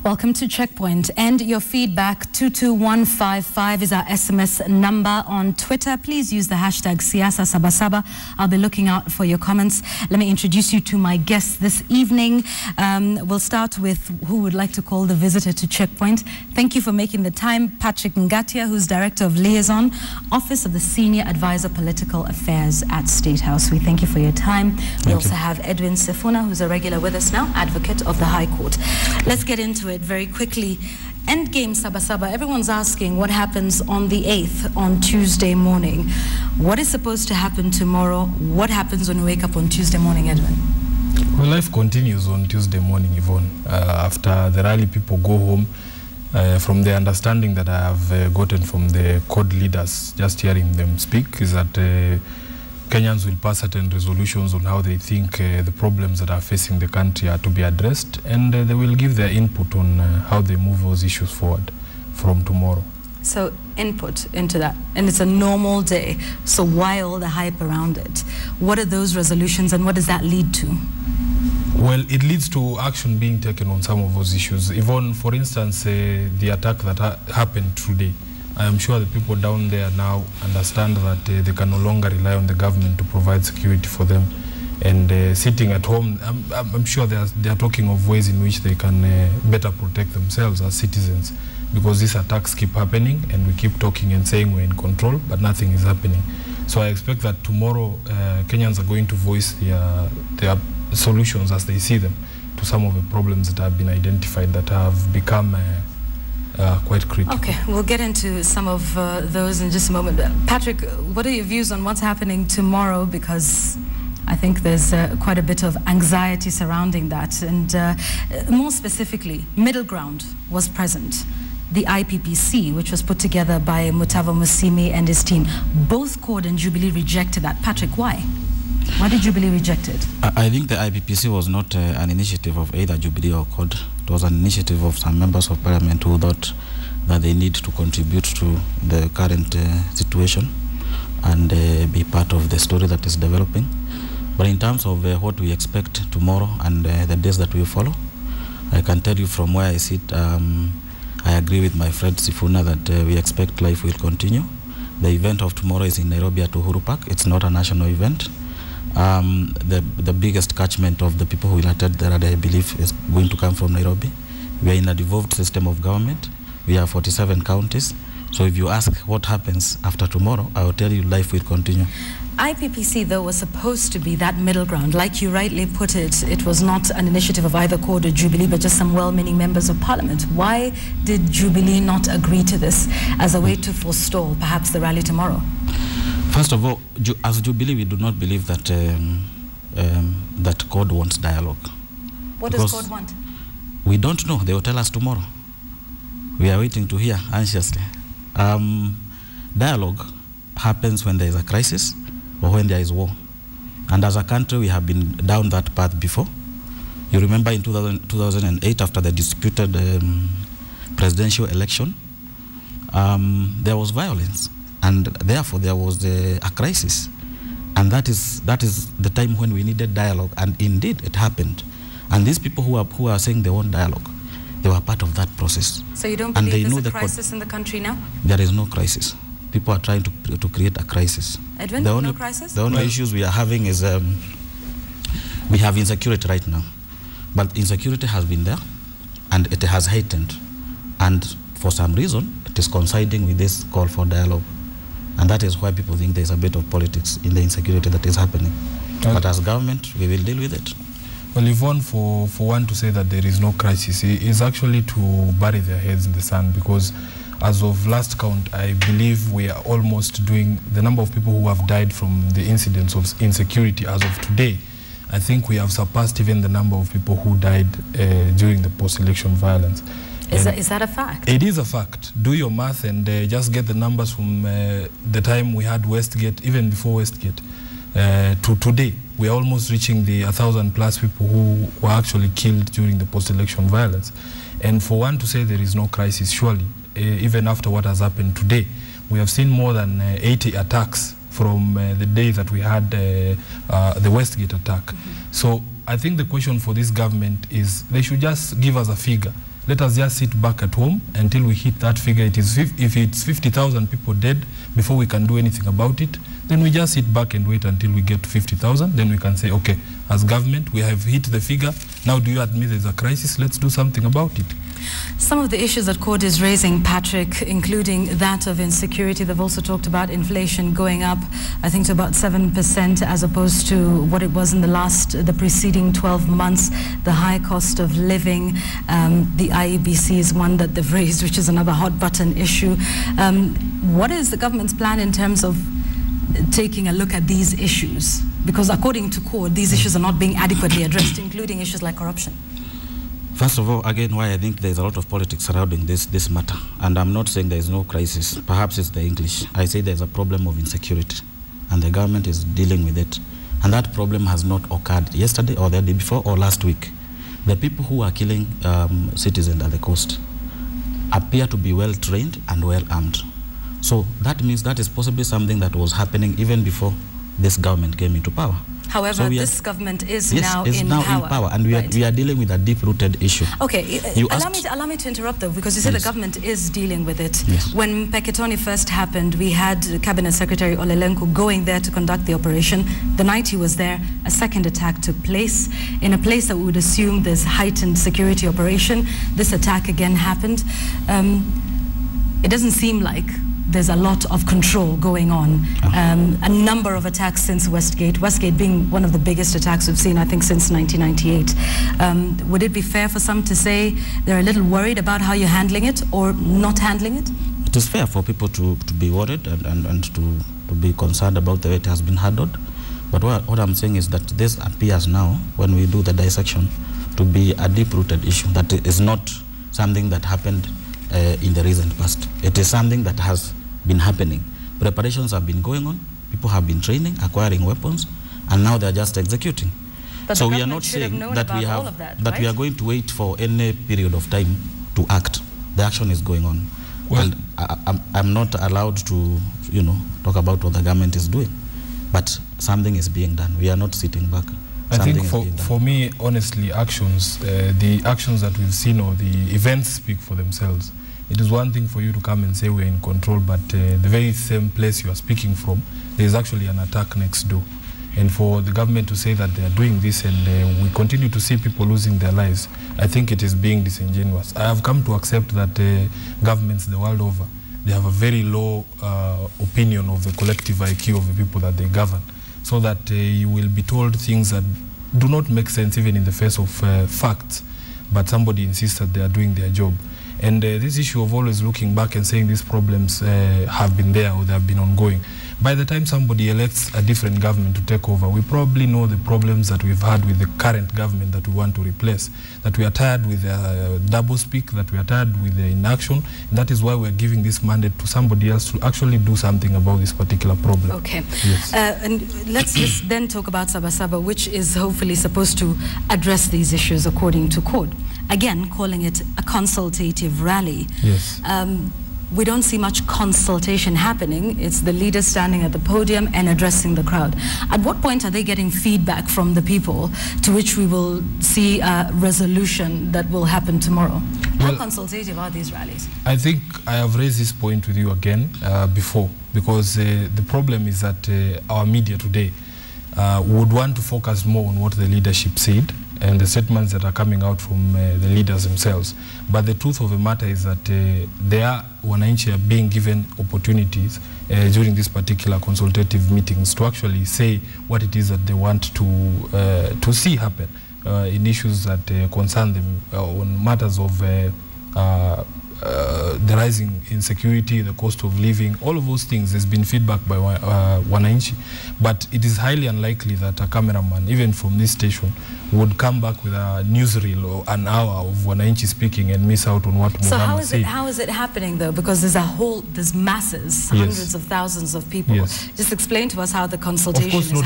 Welcome to Checkpoint, and your feedback 22155 is our SMS number. On Twitter, please use the hashtag Siasa Saba. I'll be looking out for your comments. Let me introduce you to my guests this evening. We'll start with who would like to call the visitor to Checkpoint. Thank you for making the time. Patrick Ngatia, who's Director of Liaison, Office of the Senior Advisor Political Affairs at State House. We thank you for your time. We also have Edwin Sifuna, who's a regular with us now, Advocate of the High Court. Let's get into it very quickly. Endgame Saba. Everyone's asking what happens on the 8th, on Tuesday morning. What is supposed to happen tomorrow? What happens when we wake up on Tuesday morning, Edwin? Well, life continues on Tuesday morning, Yvonne. After the rally, people go home. From the understanding that I have gotten from the court leaders, just hearing them speak, is that Kenyans will pass certain resolutions on how they think the problems that are facing the country are to be addressed, and they will give their input on how they move those issues forward from tomorrow. So input into that, and it's a normal day, so why all the hype around it? What are those resolutions and what does that lead to? Well, it leads to action being taken on some of those issues. Even, for instance, the attack that happened today, I am sure the people down there now understand that they can no longer rely on the government to provide security for them. And sitting at home, I'm sure they are talking of ways in which they can better protect themselves as citizens, because these attacks keep happening and we keep talking and saying we're in control, but nothing is happening. So I expect that tomorrow Kenyans are going to voice their solutions as they see them to some of the problems that have been identified that have become quite critical. Okay, we'll get into some of those in just a moment. Patrick, what are your views on what's happening tomorrow? Because I think there's quite a bit of anxiety surrounding that. And more specifically, middle ground was present. The IPPC, which was put together by Mutava Musimi and his team. Both CORD and Jubilee rejected that. Patrick, why? Why did Jubilee reject it? I think the IPPC was not an initiative of either Jubilee or CORD. It was an initiative of some members of parliament who thought that they need to contribute to the current situation and be part of the story that is developing. But in terms of what we expect tomorrow and the days that will follow, I can tell you from where I sit, I agree with my friend Sifuna that we expect life will continue. The event of tomorrow is in Nairobi at Uhuru Park. It's not a national event. The biggest catchment of the people who will attend there, I believe, is going to come from Nairobi. We are in a devolved system of government. We have 47 counties. So if you ask what happens after tomorrow, I will tell you life will continue. IPPC, though, was supposed to be that middle ground. Like you rightly put it, it was not an initiative of either CORD or Jubilee, but just some well-meaning members of parliament. Why did Jubilee not agree to this as a way to forestall perhaps the rally tomorrow? First of all, as Jubilee, we do not believe that that CORD wants dialogue. What does CORD want? We don't know. They will tell us tomorrow. We are waiting to hear anxiously. Dialogue happens when there is a crisis or when there is war. And as a country, we have been down that path before. You remember in 2008, after the disputed presidential election, there was violence. And therefore, there was a crisis. And that is the time when we needed dialogue. And indeed, it happened. And these people who are saying they want dialogue, they were part of that process. So you don't believe there's a crisis in the country now? There is no crisis. People are trying to create a crisis. Edwin, no crisis? The only issues we are having is we have insecurity right now. But insecurity has been there, and it has heightened. And for some reason, it is coinciding with this call for dialogue. And that is why people think there's a bit of politics in the insecurity that is happening. But as government, we will deal with it. Well, Yvonne, for one to say that there is no crisis is actually to bury their heads in the sand, because as of last count, I believe we are almost doing the number of people who have died from the incidents of insecurity as of today. I think we have surpassed even the number of people who died during the post-election violence. Is that a fact? It is a fact. Do your math and just get the numbers from the time we had Westgate, even before Westgate, to today. We are almost reaching the 1,000+ people who were actually killed during the post-election violence. And for one to say there is no crisis, surely, even after what has happened today, we have seen more than 80 attacks from the day that we had the Westgate attack. So I think the question for this government is they should just give us a figure Let us just sit back at home until we hit that figure. If it's 50,000 people dead before we can do anything about it, then we just sit back and wait until we get to 50,000. Then we can say, okay, as government, we have hit the figure. Now do you admit there's a crisis? Let's do something about it. Some of the issues that court is raising, Patrick, including that of insecurity. They've also talked about inflation going up, I think, to about 7% as opposed to what it was in the preceding 12 months. The high cost of living, the IEBC is one that they've raised, which is another hot button issue. What is the government's plan in terms of taking a look at these issues? Because according to court, these issues are not being adequately addressed, including issues like corruption. First of all, again, why I think there's a lot of politics surrounding this matter. And I'm not saying there is no crisis. Perhaps it's the English. I say there's a problem of insecurity, and the government is dealing with it. And that problem has not occurred yesterday or the day before or last week. The people who are killing citizens at the coast appear to be well trained and well armed. So that means that is possibly something that was happening even before this government came into power. However, this government is now in power. And we are dealing with a deep-rooted issue. Okay, allow me to interrupt though, because you said the government is dealing with it. Yes. When Peketoni first happened, we had Cabinet Secretary Olelenku going there to conduct the operation. The night he was there, a second attack took place in a place that we would assume there's heightened security operation. This attack again happened. It doesn't seem like there's a lot of control going on. A number of attacks since Westgate being one of the biggest attacks we've seen, I think, since 1998. Would it be fair for some to say they're a little worried about how you're handling it or not handling it? It is fair for people to be worried and to be concerned about the way it has been handled. But what I'm saying is that this appears now, when we do the dissection, to be a deep-rooted issue, that is not something that happened in the recent past. It is something that has been happening. Preparations have been going on, people have been training, acquiring weapons, and now they're just executing. But so we are not saying that we are going to wait for any period of time to act. The action is going on. Well, and I'm not allowed to, talk about what the government is doing, but something is being done. We are not sitting back. I think for me, honestly, the actions that we've seen or the events speak for themselves. It is one thing for you to come and say we're in control, but the very same place you are speaking from, there is actually an attack next door. And for the government to say that they are doing this and we continue to see people losing their lives, I think it is being disingenuous. I have come to accept that governments the world over, they have a very low opinion of the collective IQ of the people that they govern, so that you will be told things that do not make sense even in the face of facts, but somebody insists that they are doing their job. And this issue of always looking back and saying these problems have been there or they have been ongoing. By the time somebody elects a different government to take over, we probably know the problems that we've had with the current government that we want to replace, that we are tired with double speak, that we are tired with the inaction. And that is why we're giving this mandate to somebody else to actually do something about this particular problem. Okay. Yes. And let's just then talk about Saba, which is hopefully supposed to address these issues according to court. Again, calling it a consultative rally. Yes. We don't see much consultation happening. It's the leaders standing at the podium and addressing the crowd. At what point are they getting feedback from the people to which we will see a resolution that will happen tomorrow? How consultative are these rallies? I think I have raised this point with you again before, because the problem is that our media today would want to focus more on what the leadership said and the statements that are coming out from the leaders themselves. But the truth of the matter is that wananchi are being given opportunities during these particular consultative meetings to actually say what it is that they want to see happen in issues that concern them, on matters of the rising insecurity, the cost of living, all of those things. There's been feedback by wananchi, but it is highly unlikely that a cameraman, even from this station, would come back with a newsreel or an hour of wananchi speaking and miss out on what Muhammad said. So how is it happening though? Because there's masses, hundreds of thousands of people. Yes. Just explain to us how the consultation is happening. Of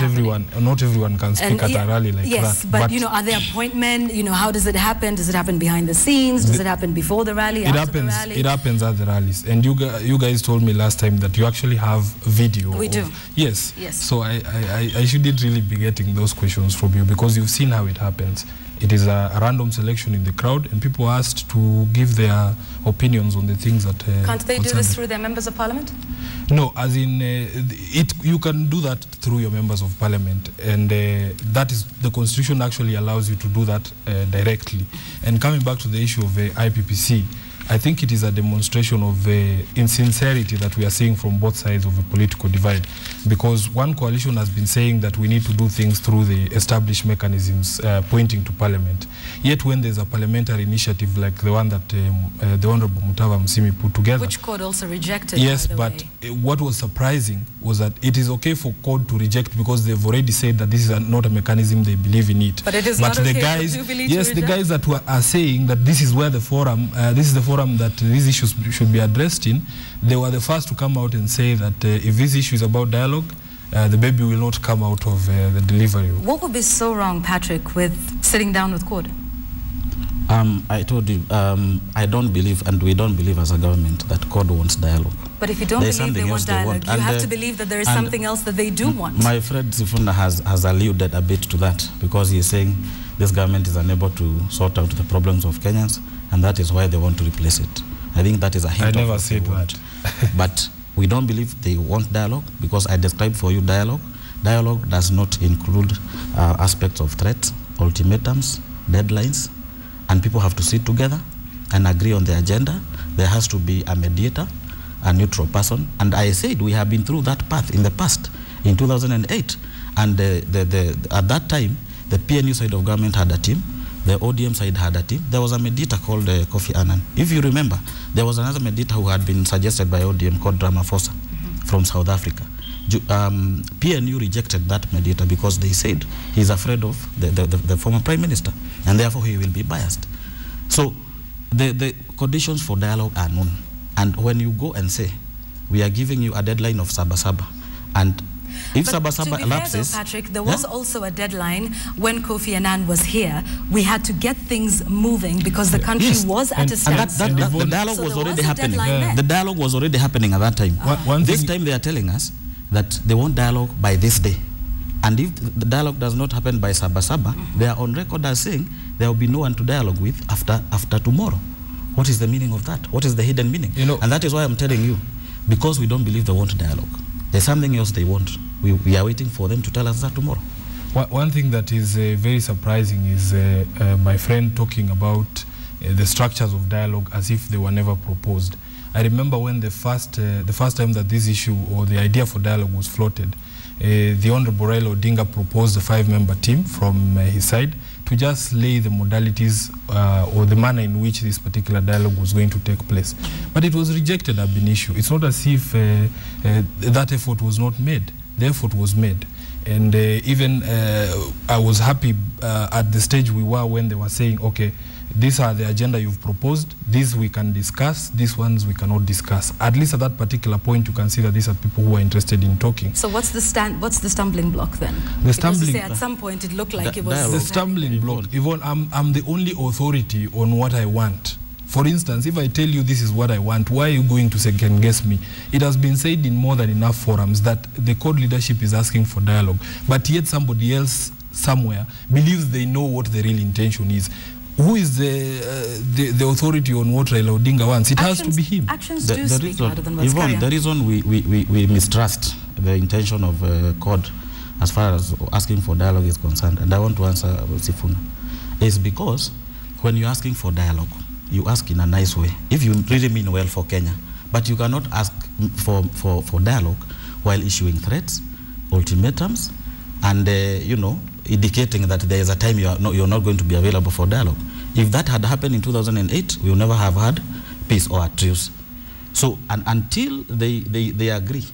course, not everyone can speak at a rally like that. Yes, but are there appointments? How does it happen? Does it happen behind the scenes? Does it happen before the rally? It happens rally. It happens at the rallies. And you guys told me last time that you actually have video. We do. Yes. Yes. So I shouldn't really be getting those questions from you because you've seen how it happens. It is a random selection in the crowd, and people are asked to give their opinions on the things that... Can't they do this through their members of parliament? No, as in, you can do that through your members of parliament, and that is, the constitution actually allows you to do that directly. And coming back to the issue of IPPC, I think it is a demonstration of insincerity that we are seeing from both sides of the political divide, because one coalition has been saying that we need to do things through the established mechanisms pointing to parliament. Yet when there's a parliamentary initiative like the one that the Honorable Mutava Musimi put together, which court also rejected. Yes, but what was surprising was that it is okay for court to reject because they've already said that this is not a mechanism they believe in it. But it is not okay the guys, for Jubilee yes, to the guys that are saying that this is where the forum, this is the forum that these issues should be addressed in, they were the first to come out and say that if this issue is about dialogue, the baby will not come out of the delivery room. What would be so wrong, Patrick, with sitting down with court? I told you, I don't believe, and we don't believe as a government, that CORD wants dialogue. But if you don't believe they want dialogue, you have to believe that there is something else that they do want. My friend Sifuna has alluded a bit to that, because he is saying this government is unable to sort out the problems of Kenyans, and that is why they want to replace it. I think that is a hint. I never said that. But we don't believe they want dialogue, because I described for you dialogue. Dialogue does not include aspects of threats, ultimatums, deadlines, and people have to sit together and agree on the agenda. There has to be a mediator, a neutral person. And I said we have been through that path in the past, in 2008. And at that time, the PNU side of government had a team, the ODM side had a team. There was a mediator called Kofi Annan. If you remember, there was another mediator who had been suggested by ODM called Ramaphosa from South Africa. PNU rejected that mediator because they said he's afraid of the former prime minister, and therefore he will be biased. So the conditions for dialogue are known. And when you go and say, we are giving you a deadline of Saba, and if Saba elapses... Though, Patrick, there was also a deadline when Kofi Annan was here. We had to get things moving because the country was at a standstill. The dialogue was already happening. The dialogue was already happening at that time. This time they are telling us that they want dialogue by this day. And if the dialogue does not happen by Saba, they are on record as saying there will be no one to dialogue with after tomorrow. What is the meaning of that? What is the hidden meaning? And that is why I'm telling you, because we don't believe they want dialogue. There's something else they want. We are waiting for them to tell us that tomorrow. One thing that is very surprising is my friend talking about the structures of dialogue as if they were never proposed. I remember when the first time that this issue or the idea for dialogue was floated, the Honorable Raila Odinga proposed a 5-member team from his side to just lay the modalities or the manner in which this particular dialogue was going to take place. But it was rejected ab initio. It's not as if that effort was not made. The effort was made. And even I was happy at the stage we were when they were saying, okay, these are the agenda you've proposed, these we can discuss, these ones we cannot discuss. At least at that particular point, you can see that these are people who are interested in talking. So what's the stumbling block then? The stumbling block. At some point it looked like it was... The stumbling block. Yvonne, I'm the only authority on what I want. For instance, if I tell you this is what I want, why are you going to second guess me? It has been said in more than enough forums that the CORD leadership is asking for dialogue, but yet somebody else somewhere believes they know what the real intention is. Who is the authority on what Raila Odinga wants? It has to be him. Actions do speak louder than words. Yvonne, the reason we mistrust the intention of CORD as far as asking for dialogue is concerned, and I want to answer Sifuna, is because when you're asking for dialogue, you ask in a nice way, if you really mean well for Kenya, but you cannot ask for dialogue while issuing threats, ultimatums, and indicating that there is a time you're not going to be available for dialogue. If that had happened in 2008, we would never have had peace or a truce. So until they agree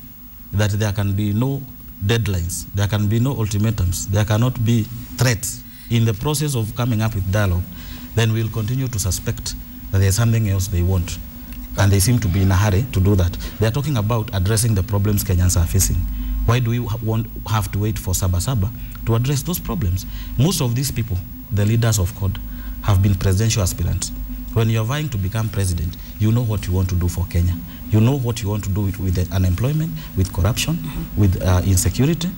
that there can be no deadlines, there can be no ultimatums, there cannot be threats in the process of coming up with dialogue, then we'll continue to suspect that there's something else they want. And they seem to be in a hurry to do that. They're talking about addressing the problems Kenyans are facing. Why do we have to wait for Saba to address those problems? Most of these people, the leaders of CORD, have been presidential aspirants. When you're vying to become president, you know what you want to do for Kenya. You know what you want to do with the unemployment, with corruption, with insecurity.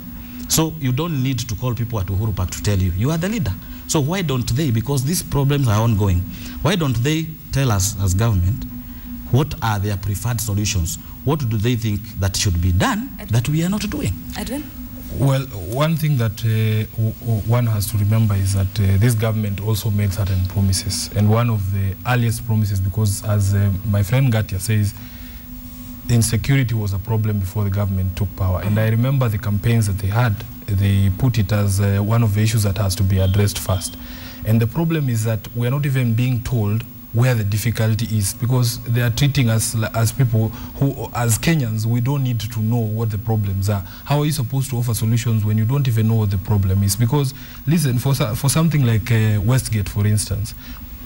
So you don't need to call people at Uhuru Park to tell you, you are the leader. So why don't they, because these problems are ongoing, why don't they tell us as government what are their preferred solutions? What do they think that should be done that we are not doing? Edwin? Well, one thing that one has to remember is that this government also made certain promises. And one of the earliest promises, because as my friend Gatia says, insecurity was a problem before the government took power. And I remember the campaigns that they had, they put it as one of the issues that has to be addressed first. And the problem is that we're not even being told where the difficulty is, because they are treating us as people who, as Kenyans, we don't need to know what the problems are. How are you supposed to offer solutions when you don't even know what the problem is? Because, listen, for something like Westgate, for instance,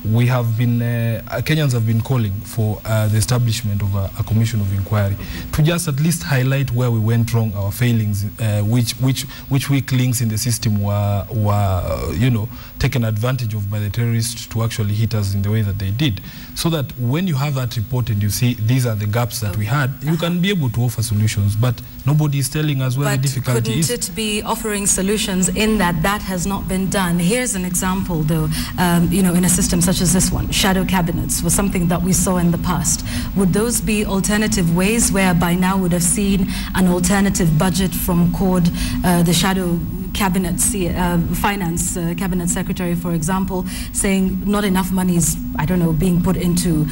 we have been, Kenyans have been calling for the establishment of a commission of inquiry to just at least highlight where we went wrong, our failings, which weak links in the system were you know, taken advantage of by the terrorists to actually hit us in the way that they did. So that when you have that report and you see these are the gaps that we had, you can be able to offer solutions, but nobody is telling us where the difficulty is. But couldn't it be offering solutions in that has not been done? Here's an example, though, you know, in a system such as this one, shadow cabinets was something that we saw in the past. Would those be alternative ways where by now would have seen an alternative budget from CORD, the shadow cabinets, finance cabinet secretary, for example, saying not enough money is, I don't know, being put into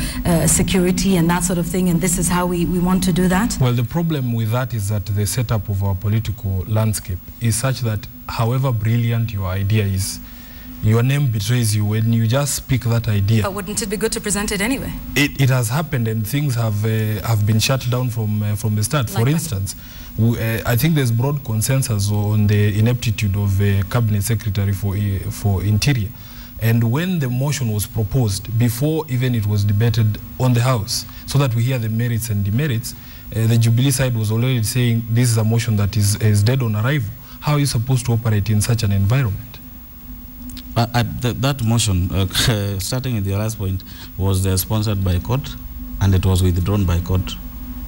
security and that sort of thing, and this is how we want to do that? Well, the problem with that is that the setup of our political landscape is such that however brilliant your idea is, your name betrays you when you just speak that idea. But wouldn't it be good to present it anyway? It has happened, and things have been shut down from the start. Like for instance, I think there's broad consensus on the ineptitude of the cabinet secretary for interior. And when the motion was proposed, before even it was debated on the House, so that we hear the merits and demerits, the Jubilee side was already saying this is a motion that is dead on arrival. How are you supposed to operate in such an environment? That motion, starting with your last point, was sponsored by CORD, and it was withdrawn by CORD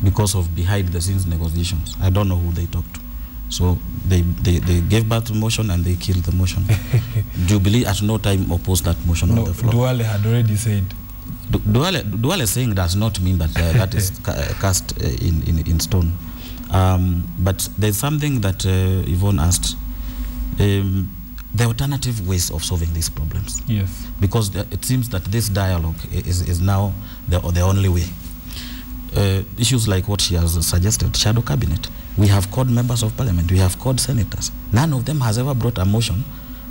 because of behind-the-scenes negotiations. I don't know who they talked to. So they gave birth to the motion and they killed the motion. Jubilee at no time opposed that motion on the floor. Duale had already said. Duale saying does not mean that that is cast in stone. But there's something that Yvonne asked. The alternative ways of solving these problems. Yes. Because it seems that this dialogue is now the only way. Issues like what she has suggested, shadow cabinet. We have CORD members of parliament, we have CORD senators. None of them has ever brought a motion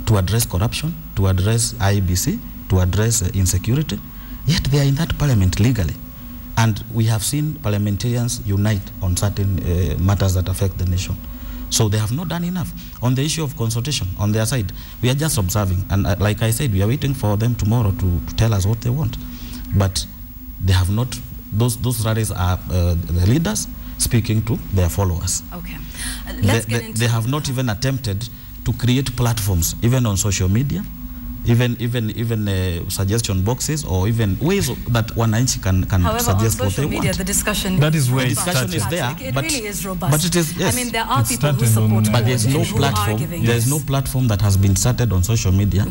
to address corruption, to address IEBC, to address insecurity. Yet they are in that parliament legally. And we have seen parliamentarians unite on certain matters that affect the nation. So they have not done enough. On the issue of consultation, on their side, we are just observing. And like I said, we are waiting for them tomorrow to tell us what they want. But they have not, those rallies are the leaders speaking to their followers. Okay. Let's get into... They have not even attempted to create platforms, even on social media, even suggestion boxes, or even ways that wananchi can suggest what they want. The discussion, that is where the discussion is there, it really is robust. But it is, yes. I mean, there are people who support, but there's no platform. There's no platform that has been started on social media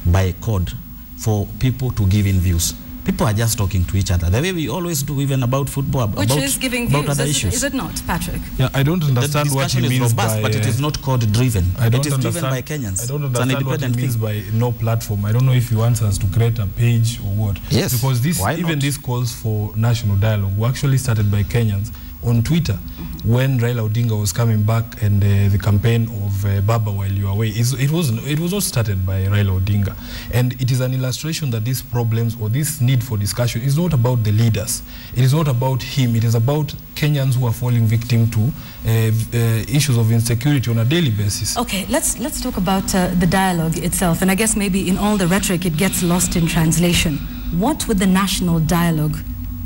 by CORD for people to give in views. People are just talking to each other, the way we always do, even about football, which is giving views, other issues. Is it not, Patrick? Yeah, I don't understand what he means robust, by... but it is not CORD-driven. It is driven by Kenyans. I don't understand what he means by no platform. I don't know if he wants us to create a page or what. Yes, because this calls for national dialogue were actually started by Kenyans on Twitter when Raila Odinga was coming back and the campaign of Baba while you are away. It was not started by Raila Odinga. And it is an illustration that these problems or this need for discussion is not about the leaders. It is not about him. It is about Kenyans who are falling victim to issues of insecurity on a daily basis. Okay, let's talk about the dialogue itself. And I guess maybe in all the rhetoric it gets lost in translation. What would the national dialogue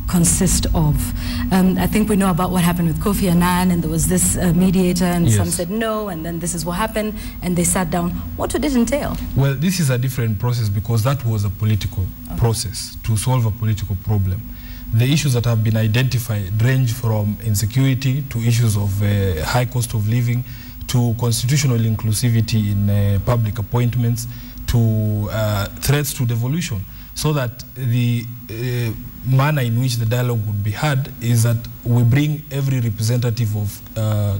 consist of? I think we know about what happened with Kofi Annan, and there was this mediator, and some said no, and then this is what happened, and they sat down. What would it entail? Well, this is a different process because that was a political process to solve a political problem. The issues that have been identified range from insecurity to issues of high cost of living to constitutional inclusivity in public appointments to threats to devolution. So that the manner in which the dialogue would be had is that we bring every representative of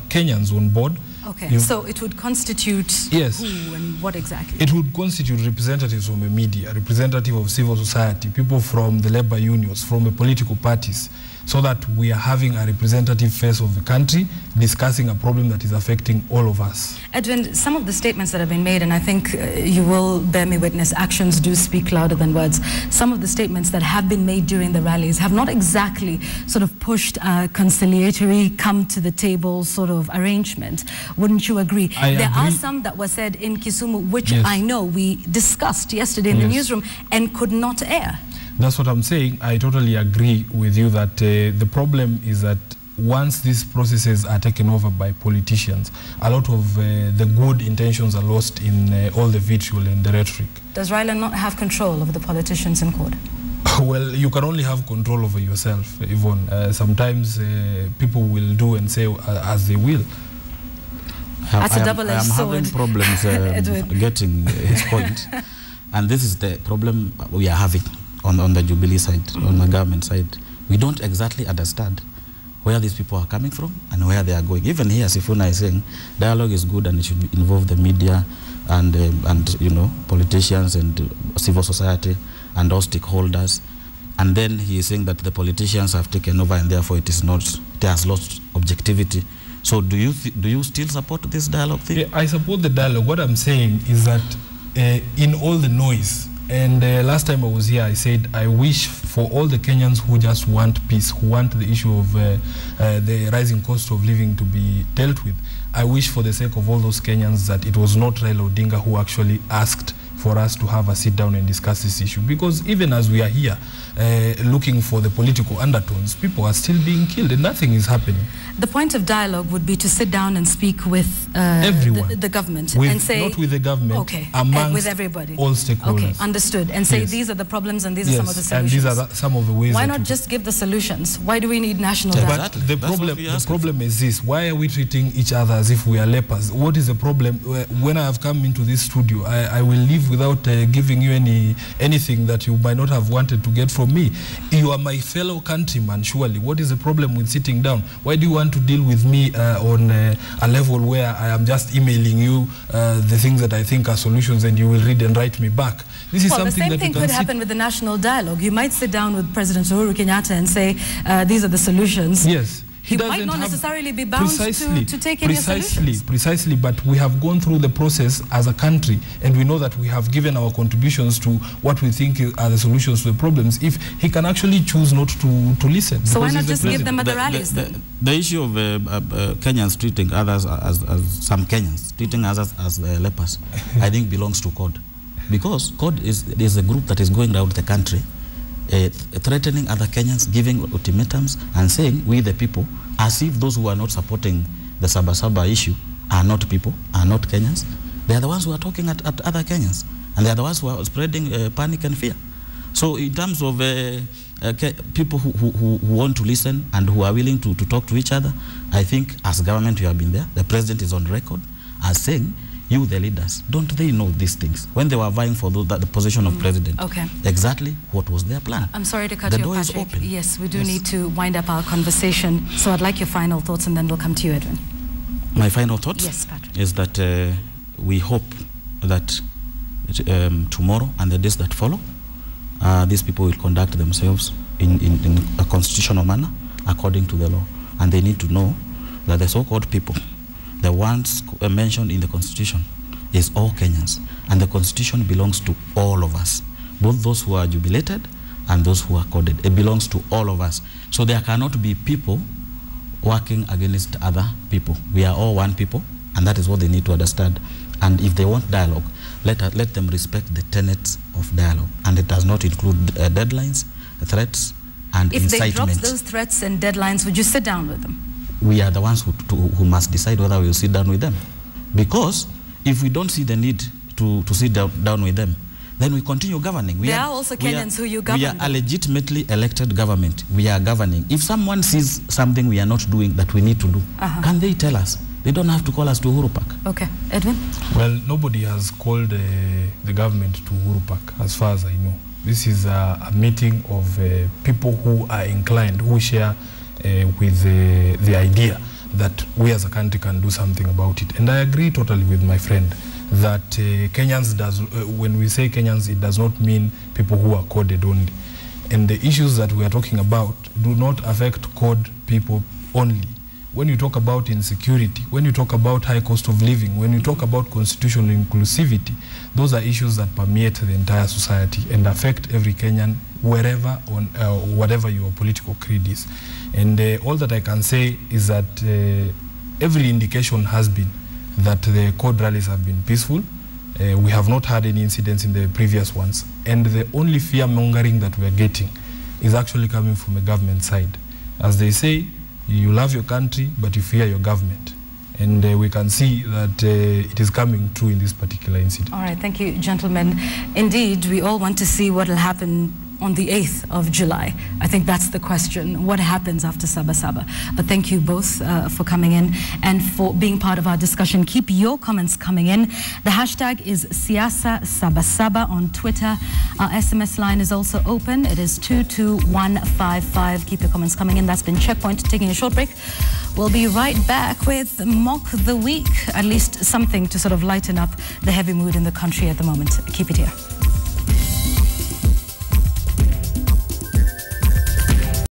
Kenyans on board. Okay, so it would constitute who and what exactly? It would constitute representatives from the media, representative of civil society, people from the labor unions, from the political parties, so that we are having a representative face of the country discussing a problem that is affecting all of us. Edwin, some of the statements that have been made, and I think you will bear me witness, actions do speak louder than words. Some of the statements that have been made during the rallies have not exactly sort of pushed a conciliatory, come to the table sort of arrangement. Wouldn't you agree? There are some that were said in Kisumu, which I know we discussed yesterday in the newsroom and could not air. That's what I'm saying. I totally agree with you that the problem is that once these processes are taken over by politicians, a lot of the good intentions are lost in all the vitriol and the rhetoric. Does Raila not have control over the politicians in court? Well, you can only have control over yourself, Yvonne. Sometimes people will do and say as they will. That's a double-edged sword. I'm having problems getting his point. And this is the problem we are having on the Jubilee side, on the government side. We don't exactly understand where these people are coming from and where they are going. Even here, Sifuna is saying dialogue is good and it should involve the media and you know, politicians and civil society and all stakeholders. And then he is saying that the politicians have taken over and therefore it has lost objectivity. So do you still support this dialogue thing? Yeah, I support the dialogue. What I'm saying is that in all the noise, and last time I was here, I said I wish for all the Kenyans who just want peace, who want the issue of the rising cost of living to be dealt with, I wish for the sake of all those Kenyans that it was not Raila Odinga who actually asked for us to have a sit down and discuss this issue. Because even as we are here looking for the political undertones, people are still being killed and nothing is happening. The point of dialogue would be to sit down and speak with everyone, the government, and say... Not with the government, amongst with everybody. All stakeholders. Okay, understood. And say these are the problems and these are some of the solutions. And these are some of the ways. Why not just give the solutions? Why do we need national dialogue? But the problem is this. Why are we treating each other as if we are lepers? What is the problem? When I have come into this studio, I will leave without giving you anything that you might not have wanted to get from me. You are my fellow countryman, surely. What is the problem with sitting down? Why do you want to deal with me on a level where I am just emailing you the things that I think are solutions and you will read and write me back? This is something that the same thing could happen with the national dialogue. You might sit down with President Uhuru Kenyatta and say, these are the solutions. Yes. He might not necessarily be bound to take any solutions. Precisely, but we have gone through the process as a country and we know that we have given our contributions to what we think are the solutions to the problems. If he can actually choose not to listen. So why not just give them at the rallies then? The issue of Kenyans treating others as some Kenyans, treating others as lepers, I think belongs to CORD. Because CORD is a group that is going around the country threatening other Kenyans, giving ultimatums and saying we the people, as if those who are not supporting the Saba issue are not people, are not Kenyans. They are the ones who are talking at other Kenyans, and they are the ones who are spreading panic and fear. So in terms of people who want to listen and who are willing to talk to each other, I think as government we have been there. The president is on record as saying, you, the leaders, don't they know these things? When they were vying for the position of president, exactly what was their plan? I'm sorry to cut you off, Patrick. Yes, we do need to wind up our conversation. So I'd like your final thoughts, and then we'll come to you, Edwin. My final thought is that we hope that tomorrow and the days that follow, these people will conduct themselves in a constitutional manner according to the law. And they need to know that the so-called people, the ones mentioned in the Constitution, is all Kenyans. And the Constitution belongs to all of us, both those who are jubilated and those who are coded. It belongs to all of us. So there cannot be people working against other people. We are all one people, and that is what they need to understand. And if they want dialogue, let them respect the tenets of dialogue. And it does not include deadlines, threats, and if incitement. If they dropped those threats and deadlines, would you sit down with them? We are the ones who must decide whether we will sit down with them. Because if we don't see the need to sit down with them, then we continue governing. There are also Kenyans who you govern. We are a legitimately elected government. We are governing. If someone sees something we are not doing that we need to do, can they tell us? They don't have to call us to Uhuru Park. Okay. Edwin? Well, nobody has called the government to Uhuru Park, as far as I know. This is a meeting of people who are inclined, who share with the idea that we as a country can do something about it. And I agree totally with my friend that Kenyans when we say Kenyans, it does not mean people who are coded only. And the issues that we are talking about do not affect code people only. When you talk about insecurity, when you talk about high cost of living, when you talk about constitutional inclusivity, those are issues that permeate the entire society and affect every Kenyan, wherever on whatever your political creed is. And all that I can say is that every indication has been that the code rallies have been peaceful. We have not had any incidents in the previous ones. And the only fear-mongering that we are getting is actually coming from the government side. As they say, you love your country, but you fear your government. And we can see that it is coming true in this particular incident. All right, thank you, gentlemen. Indeed, we all want to see what will happen on the 8th of July. I think that's the question. What happens after Saba Saba? But thank you both for coming in and for being part of our discussion. Keep your comments coming in. The hashtag is Siasa Saba Saba on Twitter. Our SMS line is also open. It is 22155. Keep your comments coming in. That's been Checkpoint. Taking a short break. We'll be right back with Mock the Week. At least something to sort of lighten up the heavy mood in the country at the moment. Keep it here.